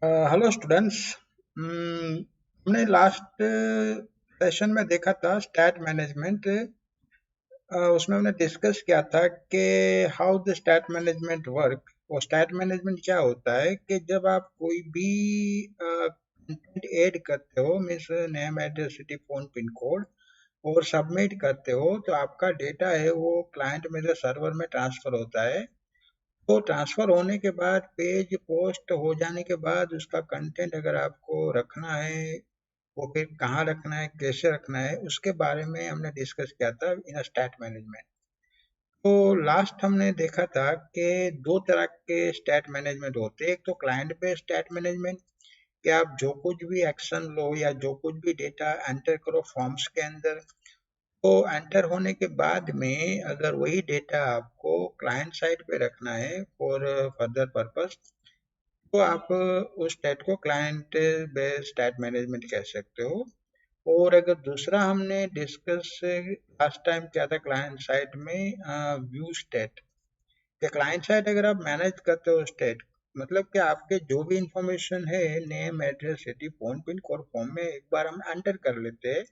Hello students. हमने last session में देखा था स्टैट मैनेजमेंट। उसमें हमने डिस्कस किया था कि how the stat management work. और स्टैट मैनेजमेंट क्या होता है कि जब आप कोई भी कंटेंट ऐड करते हो, means name, address, city, phone, pin code, और सबमिट करते हो, तो आपका डेटा है वो क्लाइंट में से सर्वर में ट्रांसफर होता है। तो ट्रांसफर होने के बाद, पेज पोस्ट हो जाने के बाद, उसका कंटेंट अगर आपको रखना है, वो फिर कहाँ रखना है, कैसे रखना है, उसके बारे में हमने डिस्कस किया था इन स्टैट मैनेजमेंट। तो लास्ट हमने देखा था कि दो तरह के स्टैट मैनेजमेंट होते हैं। एक तो क्लाइंट पे स्टैट मैनेजमेंट, कि आप जो कुछ भी एक्शन लो या जो कुछ भी डेटा एंटर करो फॉर्म्स के अंदर, तो एंटर होने के बाद में अगर वही डेटा आपको क्लाइंट साइड पे रखना है फॉर फर्दर पर्पस, तो आप उस स्टेट को क्लाइंट बेस्ड स्टेट मैनेजमेंट कह सकते हो। और अगर दूसरा हमने डिस्कस लास्ट टाइम किया था क्लाइंट साइड में व्यू स्टेट, कि क्लाइंट साइड अगर आप मैनेज करते हो स्टेट, मतलब कि आपके जो भी इंफॉर्मेशन है, name, address, city, phone, pin code, form में एक बार हम एंटर कर लेते हैं,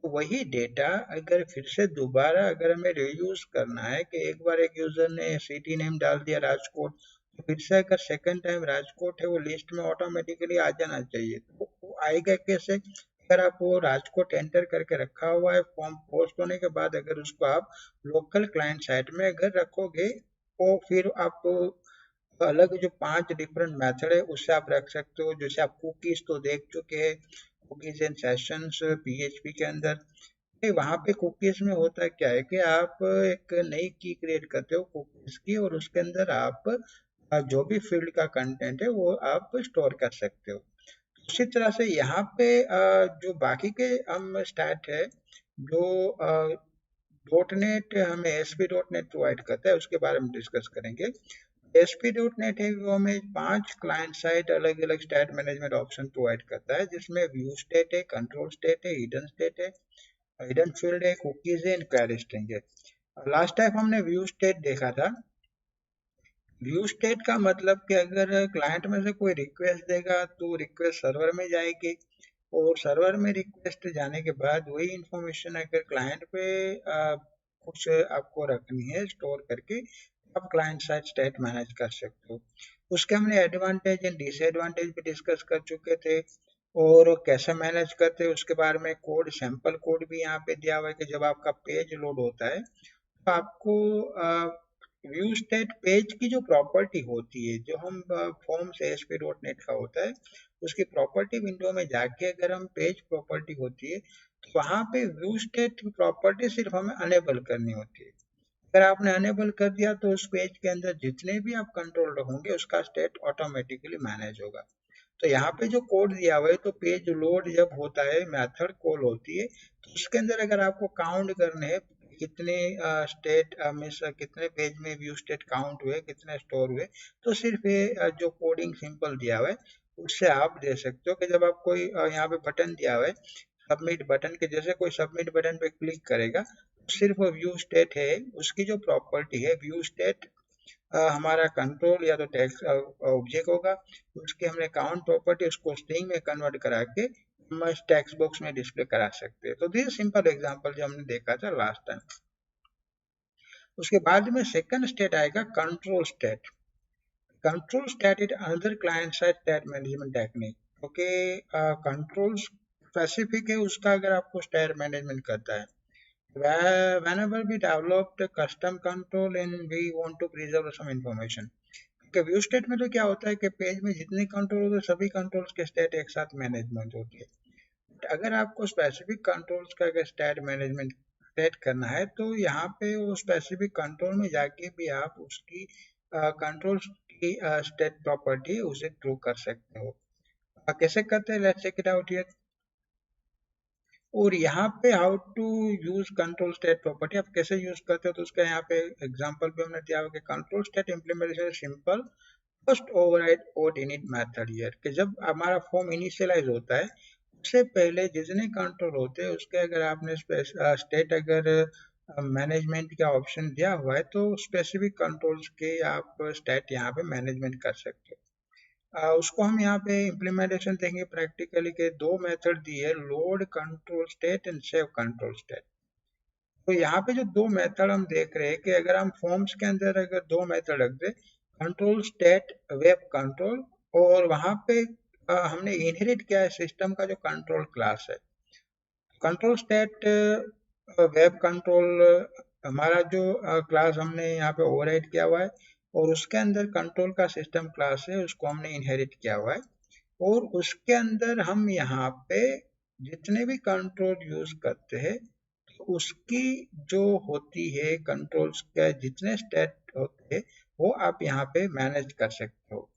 तो वही डेटा अगर फिर से दोबारा अगर हमें रीयूज करना है, कि एक बार एक यूजर ने सिटी नेम डाल दिया राजकोट, तो फिर से अगर सेकंड टाइम राजकोट है वो लिस्ट में ऑटोमेटिकली आ जाना चाहिए, तो वो आएगा कैसे? अगर आप वो राजकोट एंटर करके रखा हुआ है फॉर्म पोस्ट होने के बाद, अगर उसको आप लोकल क्लाइंट साइट में अगर रखोगे, तो फिर आप अलग जो 5 डिफरेंट मेथड है उससे आप रख सकते हो। जैसे आप कुकीज तो देख चुके हैं, कुकीज एंड सेशंस पीएचपी के अंदर। वहां पे कुकीज में होता क्या है कि आप एक नई की क्रिएट करते हो कुकीज की, और उसके अंदर आप जो भी फील्ड का कंटेंट है वो आप स्टोर कर सकते हो। उसी तरह से यहाँ पे जो बाकी के हम स्टैट है, जो डॉट नेट हमें एसपी डॉट नेट प्रोवाइड करता है, उसके बारे में डिस्कस करेंगे। एसपी डॉट नेट है वो हमें 5 क्लाइंट साइड अलग अलग स्टेट मैनेजमेंट ऑप्शन प्रोवाइड करता है, जिसमें व्यू स्टेट है, कंट्रोल स्टेट है, हिडन स्टेट है, हिडन फील्ड है, कुकीज है, क्वेरी स्ट्रिंग है। लास्ट टाइम हमने व्यू स्टेट देखा था। व्यू स्टेट का मतलब कि अगर क्लाइंट में से कोई रिक्वेस्ट देगा तो रिक्वेस्ट सर्वर में जाएगी, और सर्वर में रिक्वेस्ट जाने के बाद वही इंफॉर्मेशन अगर क्लाइंट पे कुछ आपको रखनी है स्टोर करके, आप क्लाइंट साइड स्टेट मैनेज कर सकते हो। उसके हमने एडवांटेज एंड डिसएडवांटेज भी डिस्कस कर चुके थे, और कैसे मैनेज करते हैं उसके बारे में कोड, सैंपल कोड भी यहाँ पे दिया हुआ है, कि जब आपका पेज लोड होता है तो आपको व्यू स्टेट पेज की जो प्रॉपर्टी होती है, जो हम फॉर्म से एसपी डॉट नेट का होता है, उसकी प्रॉपर्टी विंडो में जाके अगर हम पेज प्रॉपर्टी होती है, तो वहां पे व्यू स्टेट की प्रॉपर्टी सिर्फ हमें अनेबल करनी होती है। अगर आपने अनेबल कर दिया तो उस पेज के अंदर जितने भी आप कंट्रोल रखोगे उसका स्टेट ऑटोमेटिकली मैनेज होगा। तो यहाँ पे जो कोड दिया हुआ है, तो पेज लोड जब होता है, मेथड कॉल होती है, तो उसके अंदर अगर आपको काउंट करने हैं कितने स्टेट मीन्स कितने पेज में व्यू स्टेट काउंट हुए, कितने स्टोर हुए, तो सिर्फ ये जो कोडिंग सिंपल दिया हुआ है उससे आप दे सकते हो। कि जब आप कोई यहाँ पे बटन दिया हुआ है सबमिट बटन के, जैसे कोई सबमिट बटन पे क्लिक करेगा, तो सिर्फ व्यू स्टेट है, उसकी जो प्रॉपर्टी है व्यू स्टेट, हमारा कंट्रोल या तो टेक्स्ट ऑब्जेक्ट होगा, उसके हमने काउंट प्रॉपर्टी उसको स्ट्रिंग में कन्वर्ट करा के हम टेक्स्ट बॉक्स में डिस्प्ले करा सकते हैं। तो दिस सिंपल एग्जांपल जो हमने देखा था लास्ट टाइम। उसके बाद में सेकंड स्टेट आएगा control state. Control state is another client side state management technique. Okay, control specific है उसका, अगर आपको स्टेट मैनेजमेंट करता है, whenever we developed a custom control and we want to preserve some information, कि view state में तो क्या होता है कि पेज में जितने कंट्रोल होते हैं सभी कंट्रोल्स के स्टेट एक साथ मैनेजमेंट होती है। अगर आपको स्पेसिफिक कंट्रोल्स का अगर स्टेट मैनेजमेंट सेट करना है, तो यहाँ पे वो स्पेसिफिक कंट्रोल में जाके भी आप उसकी कंट्रोल की स्टेट प्रॉपर्टी उसे ट्रू कर सकते हो। कैसे करते हैं, let's check it out here. और यहाँ पे how to use control state property आप कैसे यूज करते हो, तो उसका यहाँ पे एग्जांपल भी हमने दिया हुआ कि control state implementation simple first override oninit method here, कि जब हमारा फॉर्म इनिशियलाइज होता है उससे पहले जितने कंट्रोल होते हैं उसके अगर आपने स्टेट अगर मैनेजमेंट का ऑप्शन दिया हुआ है, तो स्पेसिफिक कंट्रोल्स के आप स्टेट यहाँ पे मैनेजमेंट कर सकते हो। उसको हम यहाँ पे इम्प्लीमेंटेशन देंगे प्रैक्टिकली के दो मेथड दिए, load control state and save control state. तो यहाँ पे जो दो मेथड हम देख रहे हैं कि अगर हम फॉर्म्स के अंदर अगर दो मेथड रख दे, कंट्रोल स्टेट वेब कंट्रोल, और वहां पे हमने इनहेरिट किया है सिस्टम का जो कंट्रोल क्लास है। कंट्रोल स्टेट वेब कंट्रोल हमारा जो क्लास हमने यहाँ पे ओवरराइड किया हुआ है, और उसके अंदर कंट्रोल का सिस्टम क्लास है उसको हमने इनहेरिट किया हुआ है, और उसके अंदर हम यहाँ पे जितने भी कंट्रोल यूज करते हैं तो उसकी जो होती है कंट्रोल्स के जितने स्टेट होते हैं वो आप यहाँ पे मैनेज कर सकते हो।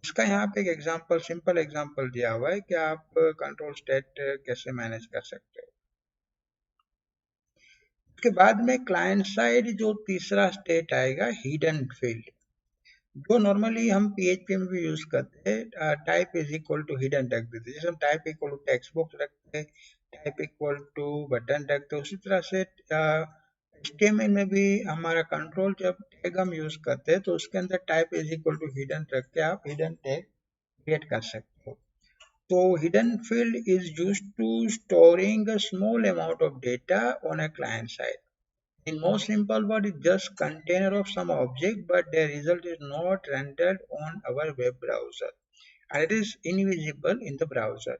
इसका यहाँ पे एक एग्जांपल, सिंपल एग्जांपल दिया हुआ है कि आप कंट्रोल स्टेट कैसे मैनेज कर सकते हो। उसके बाद में क्लाइंट साइड जो तीसरा स्टेट आएगा, हिडन फील्ड, जो नॉर्मली हम पीएचपी में भी यूज करते हैं। Type is equal to hidden रख देते हैं, जैसे हम type equal to text box रखते हैं, टाइप इक्वल टू बटन रखते हैं, उसी तरह से एचटीएमएल में भी हमारा कंट्रोल जब टैग हम यूज करते हैं तो उसके अंदर type is equal to hidden रख के आप हिडन टैग क्रिएट कर सकते हो। तो hidden field is used to storing a small amount of data on a client side. In most simple word, it's just container of some object, but the result is not rendered on our web browser, and it is invisible in the browser.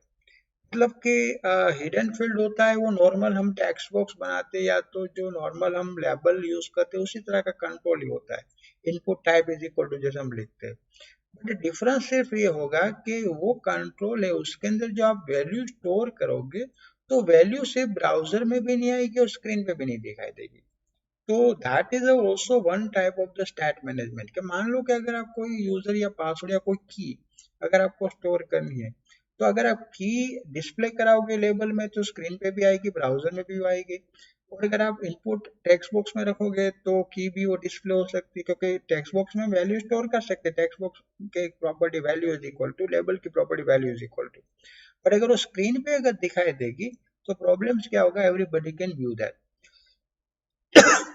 मतलब कि hidden field होता है वो normal हम text box बनाते हैं या तो जो नॉर्मल हम लेबल यूज करते हैं उसी तरह का कंट्रोल ही होता है। Input type is equal to जैसे हम लिखते हैं, बट डिफरेंस सिर्फ ये होगा कि वो कंट्रोल है उसके अंदर जो आप वैल्यू स्टोर करोगे तो वैल्यू सिर्फ ब्राउजर में भी नहीं आएगी और स्क्रीन पे भी नहीं दिखाई देगी। तो that is also one type of the stat management. कि मान लो कि अगर आप कोई यूजर या पासवर्ड या कोई की अगर आपको स्टोर करनी है, तो अगर आप की डिस्प्ले कराओगे लेबल में तो स्क्रीन पे भी आएगी, ब्राउजर में भी आएगी, और अगर आप इनपुट टेक्स्ट बॉक्स में रखोगे तो की भी वो डिस्प्ले हो सकती है, क्योंकि टेक्स्ट बॉक्स में वैल्यू स्टोर कर सकते हैं। टेक्स्ट बॉक्स के property value is equal to label की property value is equal to, पर अगर वो स्क्रीन पे अगर दिखाई देगी तो प्रॉब्लम्स क्या होगा, एवरीबडी कैन व्यू दैट।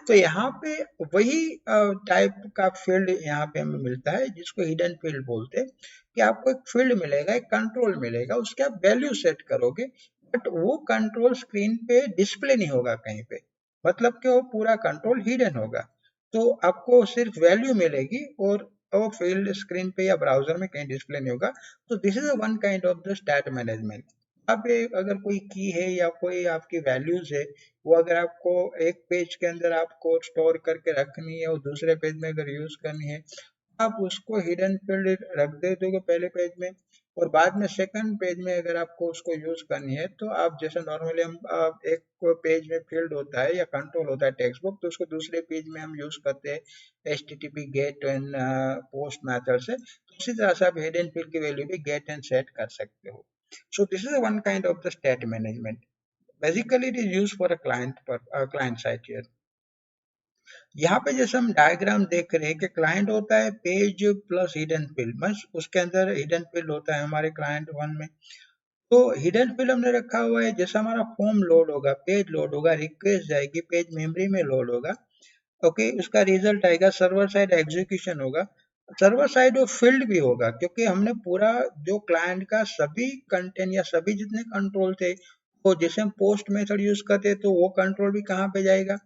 तो यहाँ पे वही टाइप का फील्ड यहाँ पे हमें मिलता है जिसको हिडन फील्ड बोलते हैं। कि आपको एक फील्ड मिलेगा, एक कंट्रोल मिलेगा, उसके आप वैल्यू सेट करोगे, बट वो कंट्रोल स्क्रीन पे डिस्प्ले नहीं होगा कहीं पे, मतलब कि वो पूरा कंट्रोल हिडन होगा। तो आपको सिर्फ वैल्यू मिलेगी और वो फील्ड स्क्रीन पे या ब्राउजर में कहीं डिस्प्ले नहीं होगा। तो this is one kind of the stat management. आप अगर कोई की है या कोई आपकी वैल्यूज है, वो अगर आपको एक पेज के अंदर आपको स्टोर करके रखनी है और दूसरे पेज में अगर यूज करनी है, आप उसको हिडन फील्ड रख दे दोगे पहले पेज में, और बाद में सेकंड पेज में अगर आपको उसको यूज करनी है तो आप जैसे नॉर्मली हम एक पेज में फील्ड होता है या कंट्रोल होता है टेक्स्ट बुक, तो उसको दूसरे पेज में हम यूज करते हैं HTTP get and post method से, तो उसी तरह से आप हिडन फील्ड की वैल्यू भी गेट एंड सेट कर सकते हो। So this is one kind of the state management. Basically, it is used for a client side here. यहाँ पे जैसे हम डायग्राम देख रहे हैं कि क्लाइंट होता है पेज प्लस हिडन फील्ड, बस उसके अंदर हिडन फील्ड होता है हमारे क्लाइंट वन में। तो हिडन फील्ड हमने रखा हुआ है, जैसे हमारा फॉर्म लोड होगा, पेज लोड होगा, रिक्वेस्ट जाएगी, पेज मेमोरी में लोड होगा, ओके, उसका रिजल्ट आएगा, सर्वर साइड एग्जीक्यूशन होगा, सर्वर साइड वो फील्ड भी होगा, क्योंकि हमने पूरा जो क्लाइंट का सभी कंटेंट या सभी जितने कंट्रोल थे, तो जैसे हम पोस्ट मेथड यूज करते तो वो कंट्रोल भी कहाँ पे जाएगा,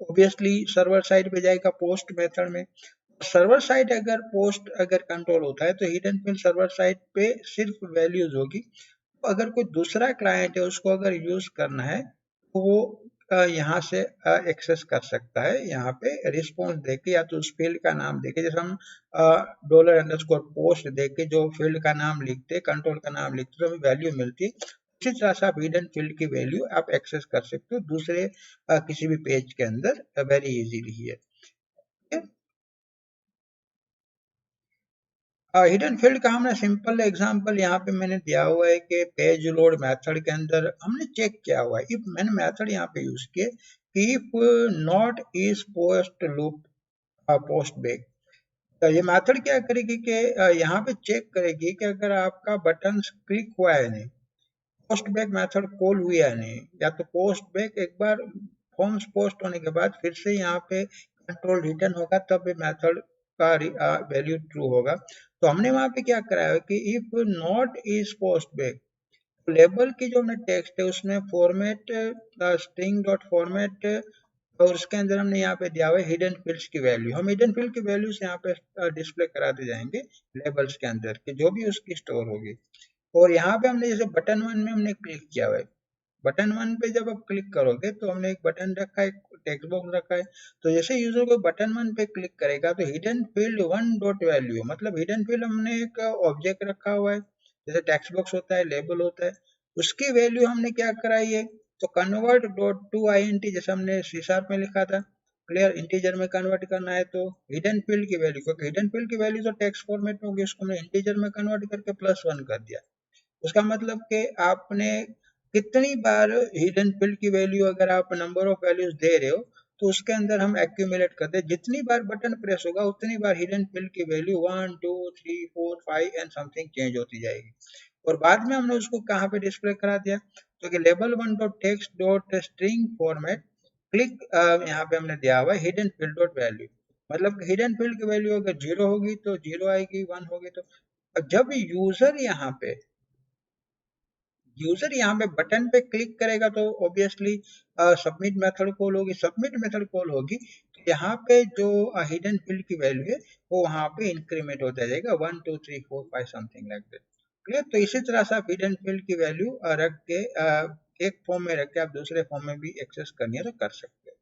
ऑब्वियसली सर्वर साइड पे जाएगा पोस्ट मेथड में। सर्वर साइड अगर पोस्ट अगर कंट्रोल होता है तो हिडन फील्ड सर्वर साइड पे सिर्फ वैल्यूज होगी। तो अगर कोई दूसरा क्लाइंट है उसको अगर यूज करना है तो वो यहाँ से एक्सेस कर सकता है, यहाँ पे रिस्पॉन्स देके या तो उस फील्ड का नाम देके, जैसे हम $_ पोस्ट देके जो फील्ड का नाम लिखते, कंट्रोल का नाम लिखते तो हमें वैल्यू मिलती है। इसी तरह से आप हिडन फील्ड की वैल्यू आप एक्सेस कर सकते हो दूसरे किसी भी पेज के अंदर वेरी इजीली है। हिडन फील्ड का हमने सिंपल एग्जांपल यहाँ पे मैंने दिया हुआ है कि पेज लोड मेथड के अंदर हमने चेक किया हुआ है, इफ मैंने मेथड यहाँ पे यूज किए कि if not is post loop post back. तो ये मेथड क्या करेगी कि यहाँ पे चेक करेगी कि अगर आपका बटन क्लिक हुआ है नहीं, पोस्ट बैक मेथड कॉल हुई है नहीं, या तो पोस्ट बैक एक बार फॉर्म्स पोस्ट होने के बाद फिर से यहाँ पे कंट्रोल रिटर्न होगा तब ये मेथड का वैल्यू ट्रू होगा। तो हमने वहां पे क्या कराया है कि if not is post back, label की जो हमने टेक्स्ट है उसमें फॉर्मेट स्ट्रिंग डॉट फॉर्मेट, और उसके अंदर हमने यहाँ पे दिया हुआ है हिडन फील्ड्स की वैल्यू। हम हिडन फील्ड की वैल्यूज यहाँ पे डिस्प्ले कराते जाएंगे लेबल्स के अंदर कि जो भी उसकी स्टोर होगी। और यहाँ पे हमने जैसे बटन वन में हमने क्लिक किया हुआ है, बटन वन पे जब आप क्लिक करोगे तो हमने एक बटन रखा है, एक टेक्स्ट बॉक्स रखा है। तो जैसे यूजर को बटन वन पे क्लिक करेगा तो hidden field one dot value, मतलब हिडन फील्ड हमने एक ऑब्जेक्ट रखा हुआ है, जैसे टेक्स्ट बॉक्स होता है, लेबल होता है, उसकी वैल्यू हमने क्या कराई है, तो कन्वर्ट डॉट टू आईएनटी, जैसे हमने सी शार्प में लिखा था, क्लियर, इंटीजर में कन्वर्ट करना है तो हिडन फील्ड की वैल्यू, क्योंकि हिडन फील्ड की वैल्यू तो टेक्स्ट फॉर्मेट में होगी, उसको हमने इंटीजर में कन्वर्ट करके +1 कर दिया। उसका मतलब कि आपने कितनी बार हिडन फील्ड की वैल्यू, अगर आप नंबर ऑफ वैल्यूज दे रहे हो तो उसके अंदर हम एक्यूमुलेट करते हैं, जितनी बार बटन प्रेस होगा उतनी बार हिडन फील्ड की वैल्यू 1 2 3 4 5 एंड समथिंग चेंज होती जाएगी। और बाद में हमने उसको कहाँ पे डिस्प्ले करा दिया, तो कि label one dot text dot string format click, यहाँ पे हमने दिया हुआ है हिडन फील्ड डॉट वैल्यू, मतलब हिडन फील्ड की वैल्यू अगर 0 होगी तो 0 आएगी, 1 होगी तो। अब जब यूजर यहाँ पे बटन पे क्लिक करेगा तो ऑब्वियसली सबमिट मेथड कॉल होगी, सबमिट मेथड कॉल होगी तो यहाँ पे जो हिडन फील्ड की वैल्यू है वो वहाँ पे इंक्रीमेंट होता जाएगा 1 2 3 4 5 समथिंग लाइक दैट, क्लियर। तो इसी तरह से आप हिडन फील्ड की वैल्यू रख के एक फॉर्म में रख के आप दूसरे फॉर्म में भी एक्सेस करनी है तो कर सकते हो।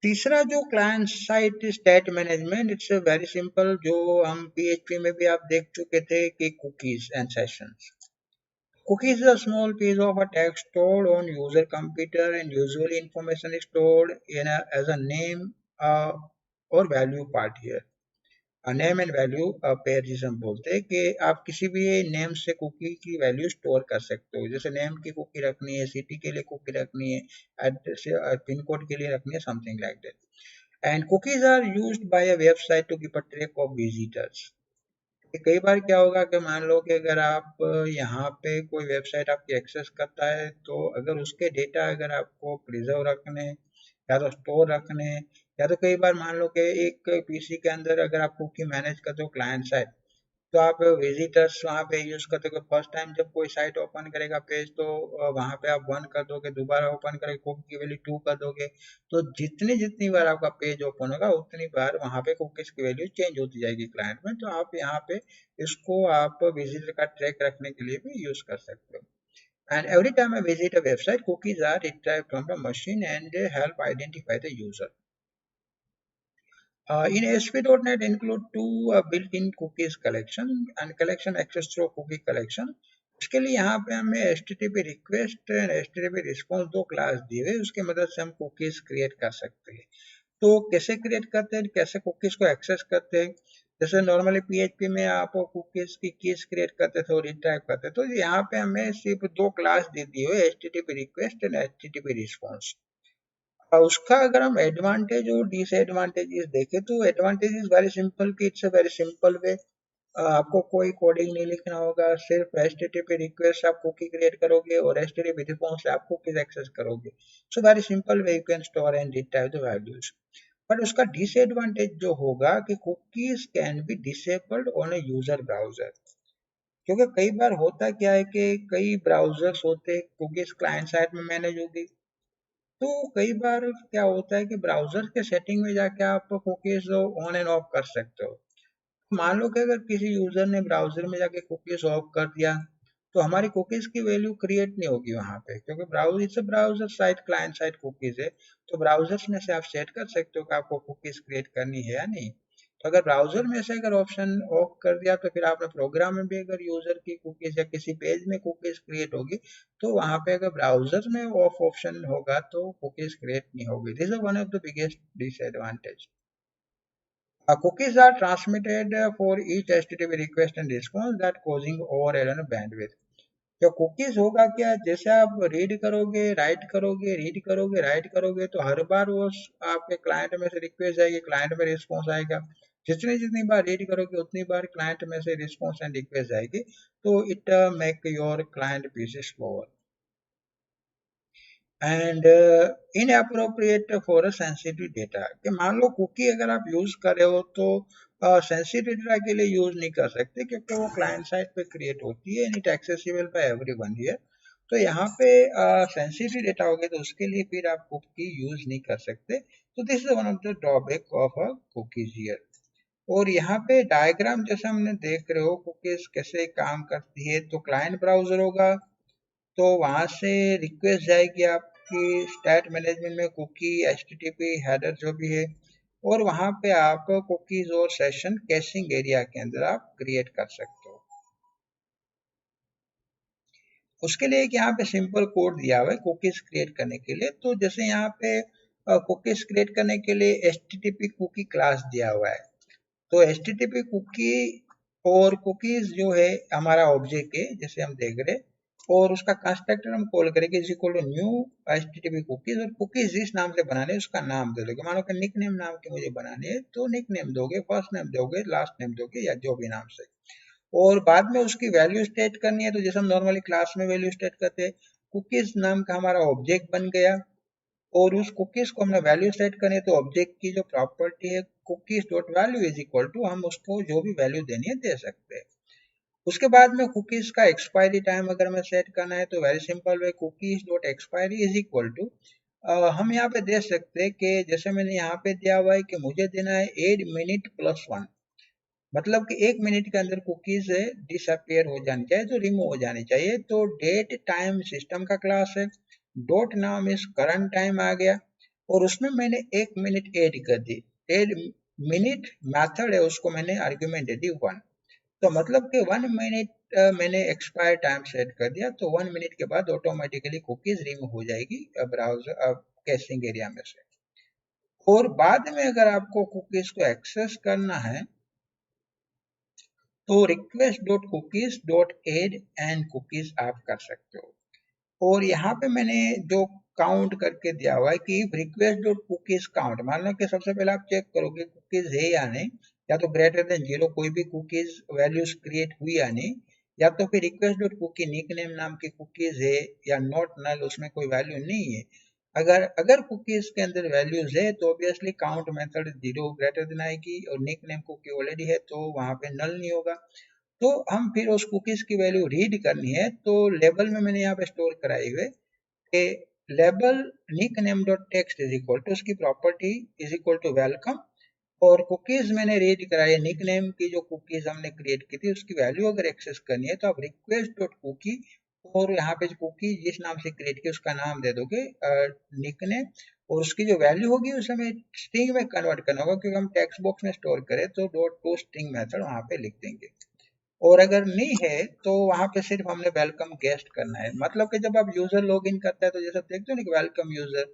तीसरा जो client side state management, it's very simple, जो हम पीएचपी में भी आप देख चुके थे कि cookies and sessions. Cookie is a small piece of a text stored on user computer, and usually information is stored as a name or value part here. Name and value pair जिसे हम बोलते हैं कि आप किसी भी name से cookie की वैल्यू स्टोर कर सकते हो, जैसे नेम की कुकी रखनी है, सिटी के लिए कुकी रखनी है, एड्रेस पिन कोड के लिए रखनी है, something like that. And cookies are used by a website to keep a track of visitors. कई बार क्या होगा कि मान लो कि अगर आप यहाँ पे कोई वेबसाइट आपकी एक्सेस करता है तो अगर उसके डेटा अगर आपको प्रिजर्व रखने या तो स्टोर रखने, या तो कई बार मान लो कि एक पीसी के अंदर अगर आप कुकी मैनेज करते हो क्लाइंट साइड, तो आप विजिटर्स वहाँ पे यूज करते हो, फर्स्ट टाइम जब कोई साइट ओपन करेगा पेज तो वहाँ पे आप 1 कर दोगे, दोबारा ओपन करेगा कुकी की वैल्यू 2 कर दोगे, तो जितनी जितनी बार आपका पेज ओपन होगा उतनी बार वहाँ पे कुकीज की वैल्यू चेंज होती जाएगी क्लाइंट में। तो आप यहाँ पे इसको आप विजिटर का ट्रैक रखने के लिए भी यूज कर सकते हो। And every time I visit a website, cookies are retrieved from the machine and they help identify the user. In ASP.NET include two built-in cookies collection and collection access through cookie collection. उसके लिए यहाँ पे हमें HTTP request and HTTP response दो class दिए हुए, उसकी मदद से हम कुकीज क्रिएट कर सकते हैं। तो कैसे क्रिएट करते हैं, कैसे कुकीज को एक्सेस करते हैं, जैसे नॉर्मली पीएचपी में आप कुकीज की कीज क्रिएट करते थे और रिट्राइव करते थे, तो यहाँ पे हमें सिर्फ दो क्लास दे दी हुई है, HTTP request and HTTP response. उसका अगर हम एडवांटेज और डिसएडवांटेजेस देखें तो एडवांटेज इज वेरी सिंपल कि इट्स अ वेरी सिंपल वे, आपको कोई कोडिंग नहीं लिखना होगा, सिर्फ HTTP रिक्वेस्ट आप कुकी क्रिएट करोगे और HTTP रिस्पॉन्स से आप कुकीज एक्सेस करोगे। So very simple way you can store and retrieve the values. But उसका डिसएडवांटेज जो होगा कि cookies can be disabled on a user browser, क्योंकि कई बार होता क्या है कि कई ब्राउजर्स होते हैं, कुकीज क्लाइंट साइड में मैनेज होगी, तो कई बार क्या होता है कि ब्राउजर के सेटिंग में जाके आप कुकीज ऑन एंड ऑफ कर सकते हो। मान लो कि अगर किसी यूजर ने ब्राउजर में जाके कुकीज ऑफ कर दिया तो हमारी कुकीज की वैल्यू क्रिएट नहीं होगी वहां पे, क्योंकि browser it's browser side client side cookies है। तो ब्राउजर्स में से आप सेट कर सकते हो कि आपको कुकीज क्रिएट करनी है या नहीं। तो अगर ब्राउजर में से अगर ऑप्शन ऑफ कर दिया तो फिर आपने प्रोग्राम में भी अगर यूजर की कुकीज या किसी पेज में कुकीज क्रिएट होगी तो वहां पे अगर ब्राउजर में ऑफ ऑप्शन होगा तो कुकीज क्रिएट नहीं होगी। This is one of the biggest disadvantage. Cookies are transmitted for each HTTP request and response that causing overhead and bandwidth. जो कुकीज होगा क्या, जैसे आप रीड करोगे राइट करोगे, रीड करोगे राइट करोगे तो हर बार वो आपके क्लाइंट में से रिक्वेस्ट आएगी, क्लाइंट में रिस्पॉन्स आएगा, जितनी जितनी बार रीड करोगे उतनी बार क्लाइंट में से रिस्पॉन्स एंड रिक्वेस्ट आएगी, तो it make your client PC slower. And inappropriate for a sensitive data, कि मान लो कुकी अगर आप यूज कर रहे हो तो सेंसिटिव डेटा के लिए यूज नहीं कर सकते, क्योंकि वो क्लाइंट साइड पे क्रिएट होती है and it accessible bye everyone here. तो यहाँ पे सेंसिटिव डेटा हो गया तो उसके लिए फिर आप कुकी यूज नहीं कर सकते। तो this is one of the drawback of a cookies here. और यहाँ पे डायग्राम जैसे हमने देख रहे हो कुकीज कैसे काम करती है, तो क्लाइंट ब्राउजर होगा, तो वहां से रिक्वेस्ट जाएगी आपकी स्टैट मैनेजमेंट में, कुकी एचटीटीपी हेडर जो भी है, और वहां पे आप कुकीज और सेशन कैशिंग एरिया के अंदर आप क्रिएट कर सकते हो। उसके लिए एक यहाँ पे सिंपल कोड दिया हुआ है कुकीज क्रिएट करने के लिए। तो जैसे यहाँ पे कुकीज क्रिएट करने के लिए एचटीटीपी कुकी क्लास दिया हुआ है। तो एचटीटीपी कुकी और कुकीज जो है हमारा ऑब्जेक्ट है जैसे हम देख रहे, और उसका कंस्ट्रक्टर हम कॉल करेंगे is equal to new HTTP cookies, और कुकीज जिस नाम से बनाने उसका नाम दे दोगे। मानो कि निक नेम नाम के मुझे बनाने हैं तो निक नेम दोगे, फर्स्ट नेम दोगे, लास्ट नेम दोगे, या जो भी नाम से। और बाद में उसकी वैल्यू स्टेट करनी है, तो जैसे हम नॉर्मली क्लास में वैल्यू स्टेट करते हैं, कुकीज नाम का हमारा ऑब्जेक्ट बन गया, और उस कुकीज को हमने वैल्यू सेट करनी है, तो ऑब्जेक्ट की जो प्रॉपर्टी है cookies dot value is equal to, हम उसको जो भी वैल्यू देनी है दे सकते हैं। उसके बाद में कुकीज का एक्सपायरी टाइम अगर हमें सेट करना है तो very simple way, cookies dot expiry is equal to, हम यहाँ पे दे सकते हैं कि जैसे मैंने यहाँ पे दिया हुआ है कि मुझे देना है 8 मिनट+1, मतलब कि 1 मिनट के अंदर कुकीज डिसअपियर हो जानी चाहिए, तो रिमूव हो जानी चाहिए। तो डेट टाइम सिस्टम का क्लास है, डॉट नाम इस करंट टाइम आ गया, और उसमें मैंने 1 मिनट ऐड कर दी। एड मिनट मेथड है उसको मैंने आर्ग्यूमेंट दे दी 1, तो मतलब कि 1 मिनट मैंने एक्सपायर टाइम सेट कर दिया, तो 1 मिनट के बाद ऑटोमेटिकली कुकीज रिमूव हो जाएगी ब्राउजर कैशिंग एरिया में से। और बाद में अगर आपको कुकीज को एक्सेस करना है तो request dot cookies dot add and cookies आप कर सकते हो। और यहाँ पे मैंने जो काउंट करके दिया हुआ है कि रिक्वेस्ट डॉट कुकीज काउंट, मान लो कि सबसे पहले आप चेक करोगे कुकीज है या नहीं, या तो ग्रेटर देन 0 कोई भी कुकीज वैल्यूज क्रिएट हुई या नहीं, या तो फिर request dot cookie nickname नाम की कुकीज है, या नॉट नल उसमें कोई वैल्यू नहीं है। अगर अगर कुकीज के अंदर वैल्यूज है तो obviously count method 0 greater than आएगी, और निक नेम कुकी ऑलरेडी है तो वहां पे नल नहीं होगा। तो हम फिर उस कुकीज की वैल्यू रीड करनी है, तो लेबल में मैंने यहाँ पे स्टोर कराई हुए कि label nick name dot text is equal to, उसकी property is equal to welcome, और कुकीज मैंने रीड कराई है निक नेम की, जो कुकीज हमने क्रिएट की थी उसकी वैल्यू अगर एक्सेस करनी है तो आप रिक्वेस्ट डॉट कुकी, और यहाँ पे कुकी जिस नाम से क्रिएट की उसका नाम दे दोगे निक नेम, और उसकी जो वैल्यू होगी उसे हमें स्ट्रिंग में कन्वर्ट करना होगा, क्योंकि हम टेक्स्ट बॉक्स में स्टोर करें तो डॉट टू स्ट्रिंग मेथड वहां पे लिख देंगे। और अगर नहीं है तो वहां पे सिर्फ हमने वेलकम गेस्ट करना है, मतलब कि जब आप यूजर लॉग इन करता है तो जैसे आप देखते हो ना कि वेलकम यूजर,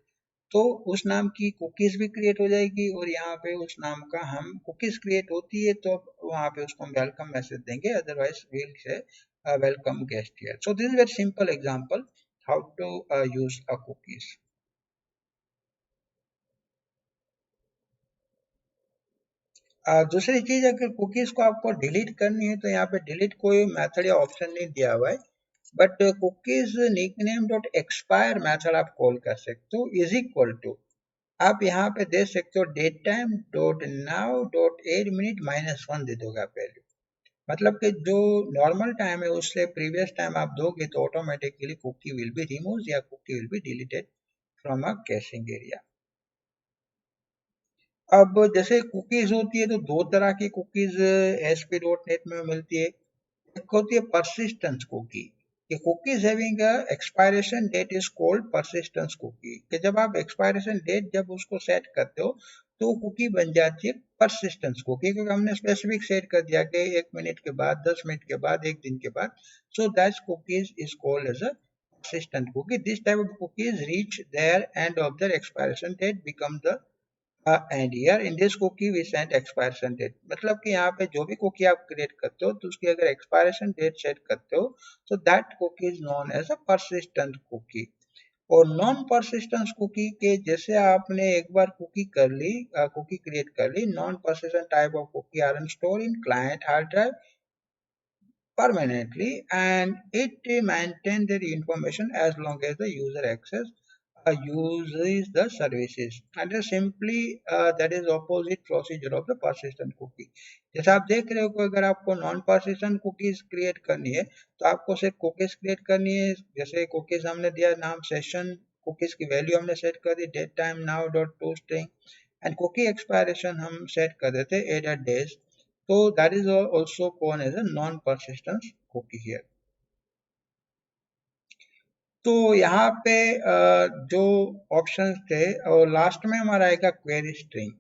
तो उस नाम की कुकीज भी क्रिएट हो जाएगी, और यहाँ पे उस नाम का हम कुकीज क्रिएट होती है तो वहां पे उसको हम वेलकम मैसेज देंगे, otherwise we'll say welcome guest here. So this is very simple example how to use a cookies. दूसरी चीज, अगर कुकीज को आपको डिलीट करनी है तो यहाँ पे डिलीट कोई मेथड या ऑप्शन नहीं दिया हुआ है, but cookies nickname dot expire method आप कॉल कर सकते हो, इज इक्वल टू, आप यहाँ पे दे सकते हो date time dot now dot 8 मिनट-1 दे दोगे आप वैल्यू, मतलब कि जो नॉर्मल टाइम है उससे प्रीवियस टाइम आप दोगे तो automatically cookie will be remove या cookie will be deleted from a caching area. अब जैसे कुकीज होती है तो दो तरह की कुकीज एसपी डॉट नेट में मिलती है। एक होती है persistence कुकी, ये cookies having expiration date is called persistence cookie, कि जब आप एक्सपायरेशन डेट जब उसको सेट करते हो तो कुकी बन जाती है persistence कुकी, क्योंकि हमने स्पेसिफिक सेट कर दिया कि 1 मिनट के बाद, 10 मिनट के बाद, एक दिन के बाद। So that cookies is called as a persistent cookie. This type of cookies reach their end of their expiration date become the end year in this cookie we set expiration date, मतलब कि यहाँ पे जो भी cookie आप create करते हो तो उसकी अगर एक्सपायरेशन डेट सेट करते हो तो that cookie is known as a persistent cookie. और नॉन परसिस्टेंस कुकी के जैसे आपने एक बार कुकी कर ली, कुकी क्रिएट कर ली, non persistent type of cookie are store in client hard drive permanently, and it maintain their information as long as the user access uses the services and just simply that is opposite procedure of the persistent cookie. जैसे आप देख रहे हो कि अगर आपको non persistent cookies create करनी है तो आपको सिर्फ cookies क्रिएट करनी है. जैसे cookies हमने दिया नाम सेशन, cookies की वैल्यू हमने सेट कर दी date time now dot to string and cookie expiration हम सेट कर देते एट डेज. तो that is also called as a non persistent cookie here. तो यहाँ पे जो ऑप्शंस थे और लास्ट में हमारा आएगा query string.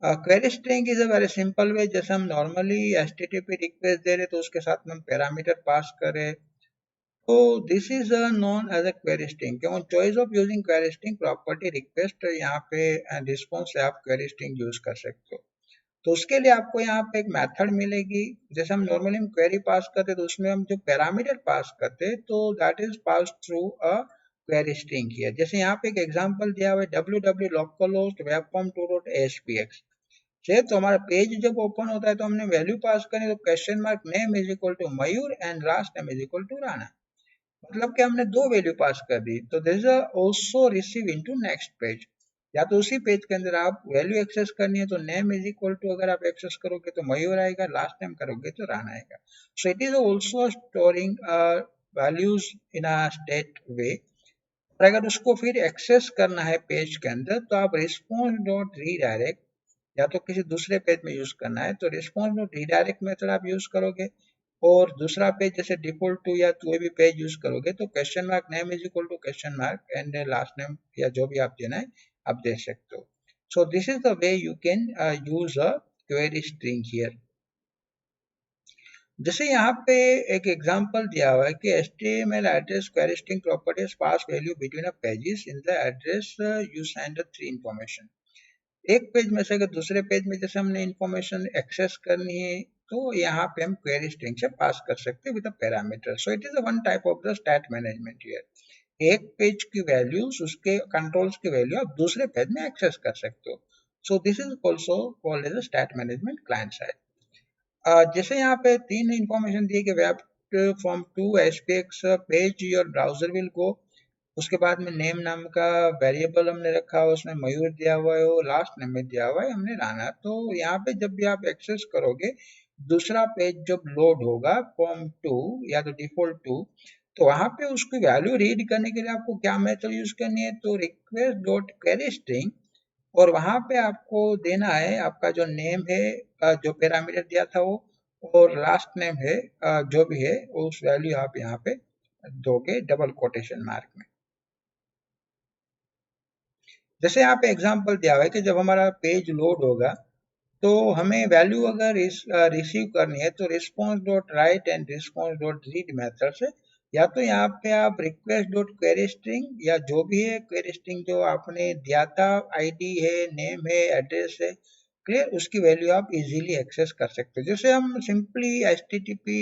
Query string is a very simple वे. जैसे हम नॉर्मली HTTP रिक्वेस्ट दे रहे तो उसके साथ में हम पैरामीटर पास करें, तो this is known as a query string. On choice of using query string property request, यहाँ पे रिस्पॉन्स से आप क्वेरी स्ट्रिंग यूज कर सकते हो. तो उसके लिए आपको यहाँ पे एक मेथड मिलेगी. जैसे हम नॉर्मली हम क्वेरी पास करते तो उसमें हम जो पैरामीटर पास करते तो that is pass through a query string here. जैसे यहाँ पे एक एग्जांपल दिया हुआ है www localhost webform2.aspx से. तो हमारा पेज जब ओपन होता है तो हमने वैल्यू पास करें तो question mark name is equal to Mayur and last name is equal to Rana. मतलब कि हमने दो वैल्यू पास कर दी. तो this is also receive into next page. या तो उसी पेज के अंदर आप वैल्यू एक्सेस करनी है तो नेम इज इक्वल टू अगर आप एक्सेस करोगे तो मयूर आएगा, लास्ट नेम करोगे तो राणा आएगा. So it is also storing values in a state way. और अगर उसको फिर एक्सेस करना है पेज के अंदर तो आप रिस्पॉन्स डॉट रीडायरेक्ट या तो किसी दूसरे पेज में यूज करना है तो रिस्पॉन्स डॉट रीडायरेक्ट मेथड आप यूज करोगे. और दूसरा पेज जैसे डिफॉल्ट टू या कोई भी पेज यूज करोगे तो question mark name is equal to question mark and last name या जो भी आप देना है आप दे सकते हो. So this is the way you can use a query string here. जैसे यहाँ पे एक एग्जांपल दिया हुआ है कि HTML address query string properties pass value between a pages in the address you send three information. एक पेज में से अगर दूसरे पेज में जैसे हमने इंफॉर्मेशन एक्सेस करनी है तो यहाँ पे हम क्वेरी स्ट्रिंग से पास कर सकते हैं with a parameter. So it is one type of the stat management here. एक पेज की वैल्यूज उसके कंट्रोल्स की वैल्यू आप दूसरे पेज में एक्सेस कर सकते हो. So this is also called as a state management client side. जैसे यहाँ पे तीन इंफॉर्मेशन दी कि web form to SPX page your browser will go. उसके बाद में नेम नाम का वेरिएबल हमने रखा हुआ, उसमें मयूर दिया हुआ है, वो लास्ट नेम में दिया हुआ है हमने राना. तो यहाँ पे जब भी आप एक्सेस करोगे दूसरा पेज जब लोड होगा फॉर्म टू या तो डिफॉल्ट टू, तो वहां पे उसकी वैल्यू रीड करने के लिए आपको क्या मेथड यूज करनी है तो रिक्वेस्ट डॉट क्वेरी स्ट्रिंग. और वहां पे आपको देना है आपका जो नेम है जो पैरामीटर दिया था वो, और लास्ट नेम है जो भी है उस वैल्यू आप यहाँ पे दोगे डबल कोटेशन मार्क में. जैसे यहाँ पे एग्जांपल दिया हुआ है कि जब हमारा पेज लोड होगा तो हमें वैल्यू अगर रिसीव करनी है तो response dot right and response dot read method से, या तो यहाँ पे आप रिक्वेस्ट डॉट क्वेरी स्ट्रिंग या जो भी है क्वेरी स्ट्रिंग जो आपने दिया था आईडी है नेम है एड्रेस है क्लियर, उसकी वैल्यू आप इजीली एक्सेस कर सकते हो. जैसे हम simply HTTP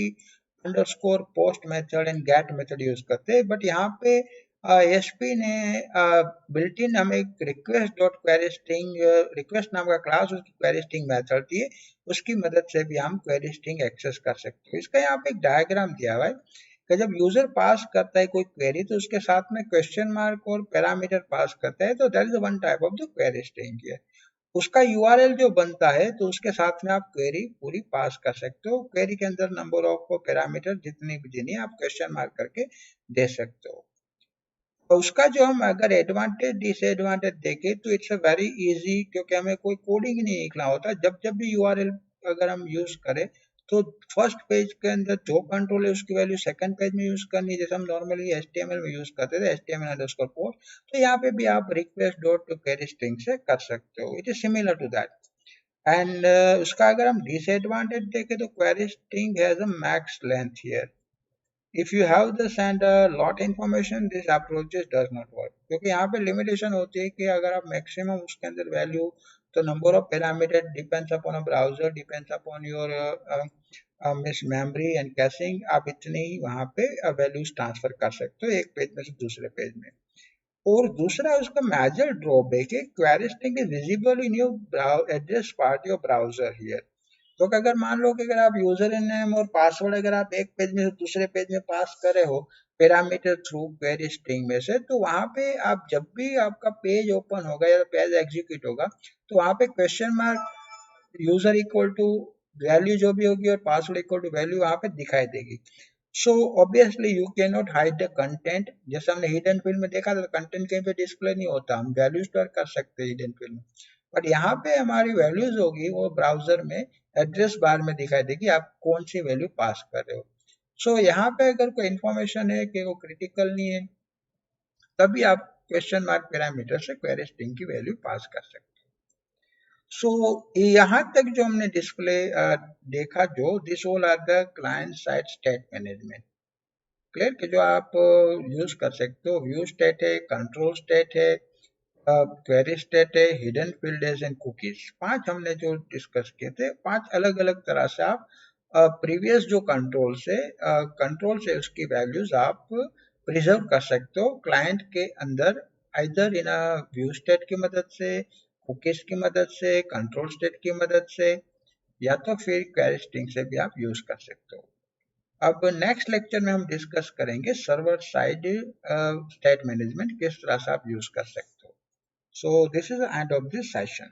underscore post method and get method use करते हैं, बट यहाँ पे ASP ने बिल्ट इन हमें request dot query string request नाम का क्लास उसकी क्वेरी स्ट्रिंग मेथड दिए, उसकी मदद से भी हम क्वेरी स्ट्रिंग एक्सेस कर सकते हैं. इसका यहाँ पे एक डायग्राम दिया हुआ है कि जब यूजर पास करता है कोई क्वेरी तो उसके साथ में क्वेश्चन मार्क और पैरामीटर पास करता है, तो that is one type of the query string है. उसका URL जो बनता है तो उसके साथ में आप क्वेरी पूरी पास कर सकते हो. क्वेरी के अंदर नंबर ऑफ पैरामीटर जितनी भी देनी है आप क्वेश्चन मार्क करके दे सकते हो. तो उसका जो हम अगर एडवांटेज डिसएडवांटेज देखें तो इट्स अ वेरी इजी, क्योंकि हमें कोई कोडिंग नहीं लिखना होता. जब जब भी URL अगर हम यूज करें तो फर्स्ट पेज के अंदर जो कंट्रोल है उसकी वैल्यू सेकंड पेज में यूज करनी है. जैसे हम नॉर्मली HTML में यूज करते थे HTML अंडरस्कोर पोस्ट, तो यहाँ पे भी आप रिक्वेस्ट डॉट क्वेरी स्ट्रिंग से कर सकते हो. It is similar to that. And उसका अगर हम डिसएडवांटेज देखें तो query string has a max length here. if you have the send a lot information this approaches does not work, क्योंकि यहाँ पे लिमिटेशन होती है कि अगर आप मैक्सिमम उसके अंदर वैल्यू तो number of parameter depends upon a browser depends upon your miss memory and caching, आप इतनी ही वहाँ पे वैल्यूज ट्रांसफर कर सकते हो एक पेज में से दूसरे पेज में. और दूसरा उसका मेजर ड्रॉबैक है query string is visible in your address part your browser here. तो अगर मान लो कि अगर आप यूजर नेम और पासवर्ड अगर आप एक पेज में से दूसरे पेज में पास कर रहे हो पैरामीटर थ्रू क्वेरी स्ट्रिंग में से, तो वहां पे आप जब भी आपका पेज ओपन होगा या पेज एग्जीक्यूट होगा तो वहां पे question mark user equal to value जो भी होगी और पासवर्ड इक्वल टू वैल्यू वहां पे दिखाई देगी। So obviously you can not hide the content, जैसे हमने हिडन फील्ड में देखा था कंटेंट कहीं पे डिस्प्ले नहीं होता, हम वैल्यू स्टोर कर सकते हैं हिडन फील्ड में, बट यहाँ पे हमारी वैल्यूज होगी वो ब्राउजर में एड्रेस बार में दिखाई देगी आप कौन सी वैल्यू पास कर रहे हो। सो यहाँ पे अगर कोई इंफॉर्मेशन है कि वो क्रिटिकल नहीं है तभी आप क्वेश्चन मार्क पैरामीटर से क्वेरी स्ट्रिंग की वैल्यू पास कर सकते हो। सो यहाँ तक जो हमने डिस्प्ले देखा, जो this all are the client side state management, clear कि जो आप यूज कर सकते हो। व्यू स्टेट है, कंट्रोल स्टेट है, क्वेरी स्टेट है, हिडन फील्ड एंड कुकीज, पांच हमने जो डिस्कस किए थे, पांच अलग अलग तरह से आप प्रीवियस जो कंट्रोल से उसकी वैल्यूज आप प्रिजर्व कर सकते हो क्लाइंट के अंदर, आइदर इन व्यू स्टेट की मदद से, कुकीज की मदद से, कंट्रोल स्टेट की मदद से, या तो फिर क्वेरी स्ट्रिंग से भी आप यूज कर सकते हो। अब नेक्स्ट लेक्चर में हम डिस्कस करेंगे सर्वर साइड स्टेट मैनेजमेंट किस तरह से आप यूज कर सकते हो। So this is the end of this session.